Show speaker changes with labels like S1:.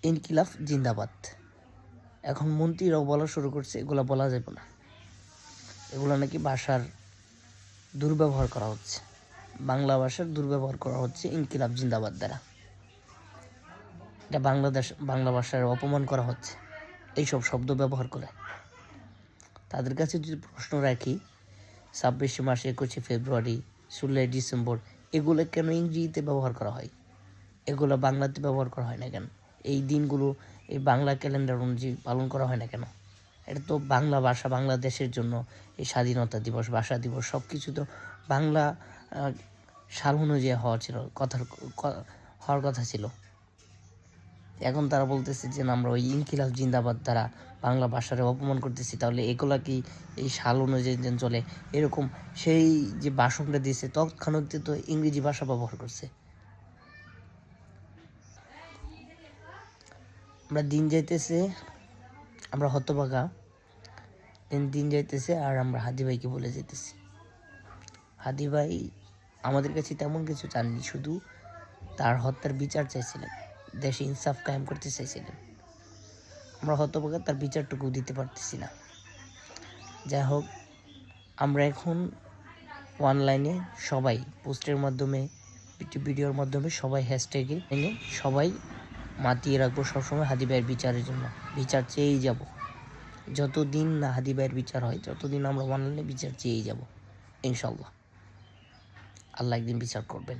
S1: ইনকিলাব জিন্দাবাদ। এখন মন্ত্রীরাও বলা শুরু করছে এগুলো বলা যাবে না, এগুলো নাকি ভাষার দুর্ব্যবহার করা হচ্ছে, বাংলা ভাষার দুর্ব্যবহার করা হচ্ছে ইনকিলাব জিন্দাবাদ দ্বারা। এটা বাংলা ভাষার অপমান করা হচ্ছে এইসব শব্দ ব্যবহার করে। তাদের কাছে যদি প্রশ্ন রাখি, 26 মার্চ, 21 ফেব্রুয়ারি, 16 ডিসেম্বর এগুলো কেন ইংরেজিতে ব্যবহার করা হয়, এগুলো বাংলাতে ব্যবহার করা হয় না কেন? এই দিনগুলো এই বাংলা ক্যালেন্ডার অনুযায়ী পালন করা হয় না কেন? এটা তো বাংলা ভাষা, বাংলাদেশের জন্য এই স্বাধীনতা দিবস, ভাষা দিবস সব কিছু তো বাংলা সাল অনুযায়ী হওয়ার কথা ছিল। এখন তারা বলতেছে যে আমরা ওই ইনকিলাব জিন্দাবাদ দ্বারা বাংলা ভাষার অপমান করতেছি। তাহলে এগুলা কি এই সাল অনুযায়ী চলে? এরকম সেই যে ভাষণটা দিয়েছে তৎক্ষণাৎ তো ইংরেজি ভাষা ব্যবহার করছে। আমরা দিন যাইতেছে, আমরা হতভাগা, দিন যাইতেছে আর আমরা হাদি ভাইকে বলে যেতেছি। হাদি ভাই আমাদের কাছে তেমন কিছু চাননি, শুধু তার হত্যার বিচার চাইছিলেন, দেশে ইনসাফ কায়েম করতে চাইছিলেন। আমরা হতভাগা, তার বিচারটুকু দিতে পারতেছি না। যাই হোক, আমরা এখন অনলাইনে সবাই পোস্টের মাধ্যমে, ভিডিওর মাধ্যমে সবাই হ্যাশট্যাগে এনে সবাই মাতিয়ে রাখবো সবসময় হাদি ভাইয়ের বিচারের জন্য। বিচার চেয়েই যাব, যতদিন না হাদি ভাইয়ের বিচার হয় ততদিন আমরা অনলাইনে বিচার চেয়েই যাব ইনশাল্লাহ। আল্লাহ একদিন বিচার করবেন।